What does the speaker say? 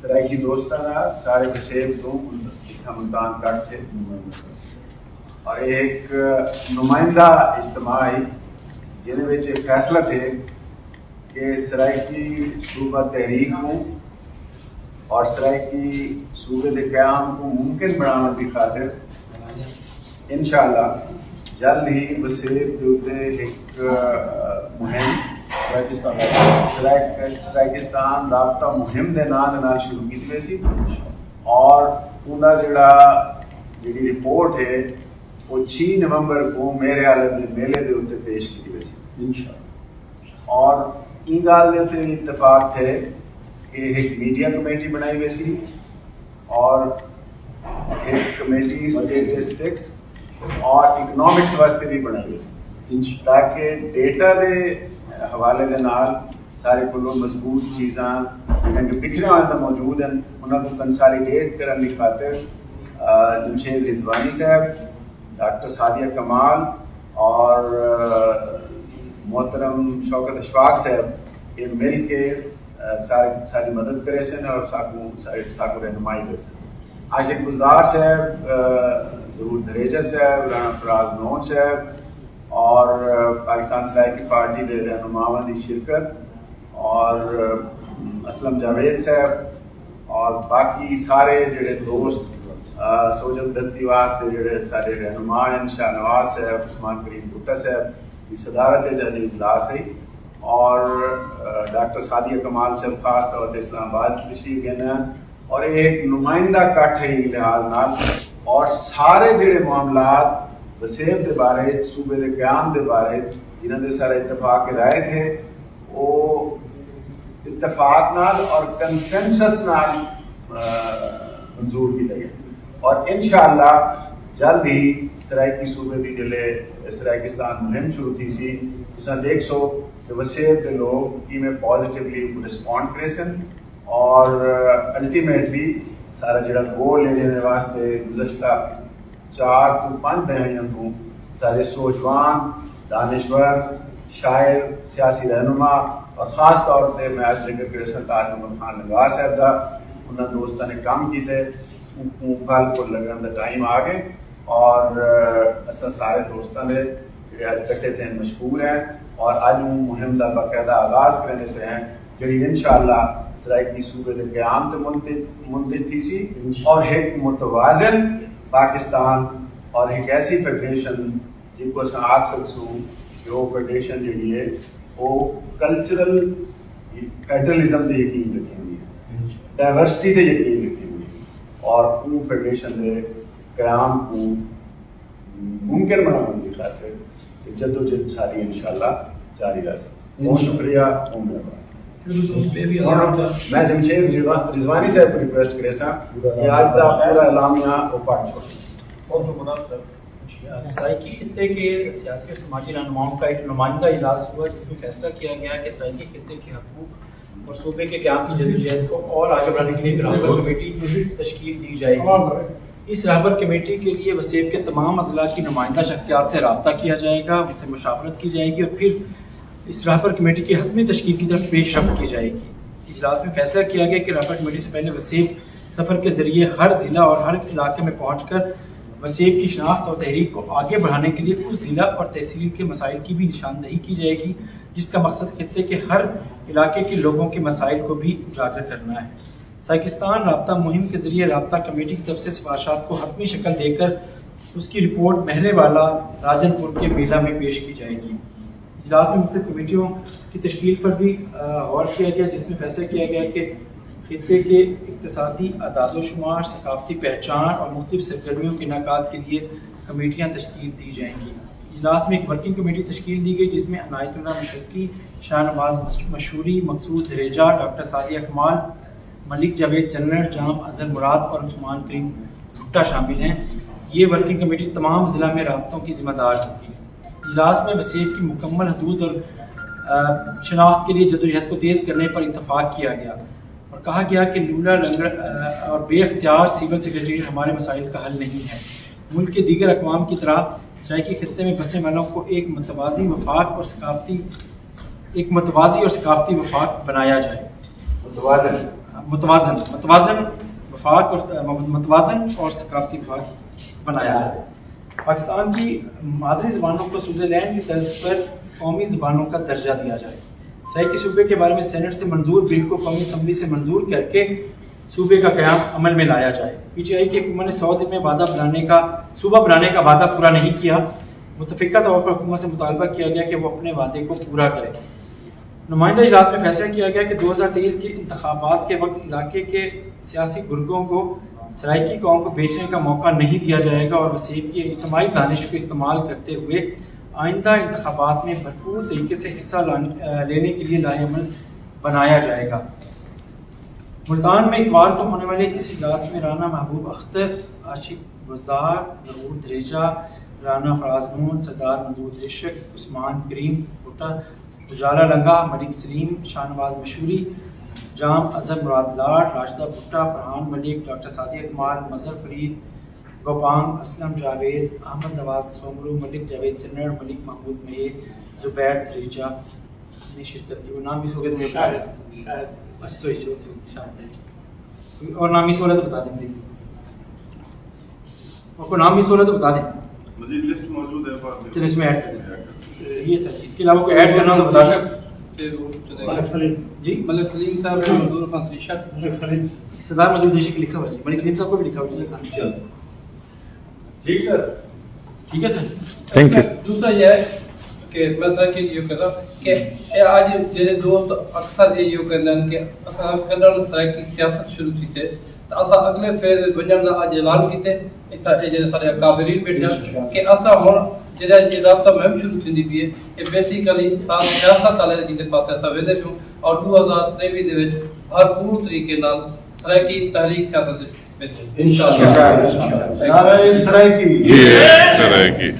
سرائکی دوستانہ سارے وسیب تو ملتان کٹ تھے اور ایک نمائندہ اجتماعی جن میں فیصلہ تھے کہ سرائکی صوبہ تحریک ہوں اور سرائکی صوبے کے قیام کو ممکن بنانے کی خاطر انشاءاللہ جلد ہی وسیب دوتے ایک مہم سرائکستان رابطہ مہم دے نام شروع کی ہوئی سی اور انہا جڑی رپورٹ ہے وہ 6 نومبر کو میرے عالم میں میلے دے ہوتے پیش کی ہوئی سی انشاءاللہ اور این گال دے ہوتے اتفاق تھے کہ ایک میڈیا کمیٹی بنائی ہوئی سی اور ایک کمیٹی اسٹیٹسٹکس اور اکنامکس واسطے بھی بنائی ہوئی سی تاکہ ڈیٹا دے حوالے دے نال سارے کلو مضبوط چیزاں بکھرے ہوئے موجود ہیں انہوں کو کنسالیڈیٹ کرنے کی خاطر جمشید رضوانی صاحب، ڈاکٹر سعدیہ کمال اور محترم شوکت اشفاق صاحب یہ مل کے ساری مدد کرے سن اور ساکو رہنمائی دے سن. عاشق گزدار صاحب، ضرور دریجہ صاحب، رانا فراز نون صاحب اور پاکستان سرائکی پارٹی دے رہنماواں دی شرکت اور اسلم جاوید صاحب اور باقی سارے جڑے دوست سوجل دتی واسطے جڑے سارے رہنما ہیں، شاہ نواز صاحب، عثمان کریم بھٹا صاحب کی صدارت جہاں اجلاس ہے اور ڈاکٹر سعدیہ کمال صاحب خاص طور پر اسلام آباد تشریف گئے ہیں اور ایک نمائندہ کٹ ہے لحاظ نال اور سارے جڑے معاملات وسیب دے بارے صوبے دے قیام دے بارے جنہاں دے سارے اتفاق رائے تھے وہ اتفاق نال اور کنسنسس نال منظور کی لگے اور انشاءاللہ جلد ہی سرائکی صوبے دی جلے سرائکستان مہم شروع تھی سی تساں دیکھ سو کہ وسیب دے لوگ کی میں پازیٹیولی رسپونڈ کرے سن اور الٹیمیٹلی سارا جڑا گول لے جانے واسطے گزشتہ 4 تو 5 دہائیاں تو سارے سوچوان، دانشور، شاعر، سیاسی رہنما اور خاص طور پہ میں آج ذکر کرے سن تاج محمد خان لنگار صاحب دا انہاں دوستاں نے کام کیتے پھل کو لگن دا ٹائم آ گئے اور اساں سارے دوستاں نے جڑے اج کٹے تھے مشکور ہیں اور آج مہم دا باقاعدہ آغاز کرنے سے ہیں جڑی انشاءاللہ سرائکی صوبے دے قیام تے منتج تھی سی اور ایک متوازن پاکستان اور ایک ایسی فیڈریشن جن کو اساں آکھ سکسوں کہ وہ فیڈریشن جڑی ہے وہ کلچرل فیڈرلزم دے یقین رکھی ہوئی ہے، ڈائیورسٹی دے یقین رکھی ہوئی ہے اور وہ فیڈریشن دے قیام کو ممکن بنانے کی خاطر جدوجہد ساری انشاءاللہ جاری رہے. بہت شکریہ. میں جمشید رضوانی صاحب کو ریکویسٹ کرے سا کہ آج دا پورا اعلامیہ وہ پڑھ چھوڑیں. سرائکی خطے کے سیاسی اور سماجی رہنماؤں کا ایک نمائندہ اجلاس ہوا جس میں فیصلہ کیا گیا کہ سرائکی خطے کے حقوق اور صوبے کے قیام کی جدوجہد کو اور آگے بڑھانے کے لیے ایک رہبر کمیٹی تشکیل دی جائے گی. اس رہبر کمیٹی کے لیے وسیب کے تمام اضلاع کی نمائندہ شخصیات سے رابطہ کیا جائے گا، ان سے مشاورت کی جائے گی اور پھر اس رہبر کمیٹی کی حتمی تشکیل کی طرف پیش رفت کی جائے گی. اجلاس میں فیصلہ کیا گیا کہ رہبر کمیٹی سے پہلے وسیب سفر کے ذریعے ہر ضلع اور ہر علاقے میں پہنچ کر وسیب کی شناخت اور تحریک کو آگے بڑھانے کے لیے اس ضلع اور تحصیل کے مسائل کی بھی نشاندہی کی جائے گی جس کا مقصد خطے کے ہر علاقے کے لوگوں کے مسائل کو بھی اجاگر کرنا ہے. سرائکستان رابطہ مہم کے ذریعے رابطہ کمیٹی کی طرف سے سفارشات کو حتمی شکل دے کر اس کی رپورٹ مہلے والا راجن پور کے میلہ میں پیش کی جائے گی. اجلاس میں مختلف کمیٹیوں کی تشکیل پر بھی غور کیا گیا جس میں فیصلہ کیا گیا کہ خطے کے اقتصادی اعداد و شمار، ثقافتی پہچان اور مختلف سرگرمیوں کے انعقاد کے لیے کمیٹیاں تشکیل دی جائیں گی. اجلاس میں ایک ورکنگ کمیٹی تشکیل دی گئی جس میں عنایت اللہ مشرقی، شاہ نواز مشہوری، مقصود دریجہ، ڈاکٹر سعدیہ کمال، ملک جاوید جنرل، جام اظہر مراد اور عثمان کریم بھٹا شامل ہیں. یہ ورکنگ کمیٹی تمام ضلع میں رابطوں کی ذمہ دار ہوگی. اجلاس میں وسیب کی مکمل حدود اور شناخت کے لیے جدوجہد کو تیز کرنے پر اتفاق کیا گیا اور کہا گیا کہ لولا لنگر اور بے اختیار سول سیکریٹریٹ ہمارے مسائل کا حل نہیں ہے. ملک کے دیگر اقوام کی طرح سرائکی خطے میں بسنے والوں کو ایک متوازی اور ثقافتی وفاق بنایا جائے. متوازن وفاق اور متوازن اور ثقافتی وفاق بنایا جائے. پاکستان کی مادری زبانوں کو سوئٹزرلینڈ کی طرز پر قومی زبانوں کا درجہ دیا جائے. سرائیکی صوبے کے بارے میں سینٹ سے منظور بل کو قومی اسمبلی سے منظور کر کے صوبے کا قیام عمل میں لایا جائے. پی ٹی آئی کی حکومت نے 100 دن میں صوبہ بنانے کا وعدہ پورا نہیں کیا. متفقہ طور پر حکومت سے مطالبہ کیا گیا کہ وہ اپنے وعدے کو پورا کرے. نمائندہ اجلاس میں فیصلہ کیا گیا کہ 2023 کے انتخابات کے وقت علاقے کے سیاسی گروہوں کو سرائیکی قوم کو بیچنے کا موقع نہیں دیا جائے گا اور وسیب کی اجتماعی دانش کو استعمال کرتے ہوئے آئندہ انتخابات میں بھرپور طریقے سے حصہ لینے کے لیے لاہے عمل بنایا جائے گا. ملتان میں اتوار کو ہونے والے اس اجلاس میں رانا محبوب اختر، عاشق گزار، ظہور دریجہ، رانا فراز نون، سردار محمود رشک، عثمان کریم بھٹا، اجالا لنگا، ملک سلیم، شاہنواز مشوری، جام اظہر مراد لاڈ، راشدہ بھٹا، فرحان ملک، ڈاکٹر سعدیہ کمال، مظہر فرید، گوپانگ، اسلم جاوید، احمد نواز سومرو، ملک جاوید چنر، ملک محمود میر، زبیر دریجہ نے شرکت کی. وہ نام اس وقت شاید اور نام اس تو بتا دیں پلیز. اور کوئی نام اس تو بتا دیں. مزید لسٹ موجود ہے. چلیں اس میں ایڈ کر دیں. یہ سر اس کے علاوہ کوئی ایڈ کرنا ہو تو بتا دیں. ملک سلیم جی ملک سلیم صاحب نے منظور خان تریشہ. ملک سلیم سردار مجید دیشی لکھا ہوا ہے. ملک سلیم صاحب کو بھی لکھا ہوا ہے. ٹھیک سر. ٹھیک ہے سر. Thank you. دوسرا یہ ہے کہ میں سر کی یہ کر رہا ہوں کہ آج جیسے دوست اکثر یہ کرنا کہ اصل کنڈر سرائے کی سیاست شروع تھی تھے تو اصل اگلے فیز بننے کا آج اعلان کیتے جیسے سارے کابرین بیٹھا کہ اصل ہوں جہاں یہ رابطہ مہم شروع تھی پی ہے کہ بیسیکلی سیاست والے جن پاس ایسا ویندے پوں اور 2023 دے بھرپور طریقے نال سرائیکی تحریک سیاست انشاءاللہ. نعرہ سرائیکی. سرائیکی.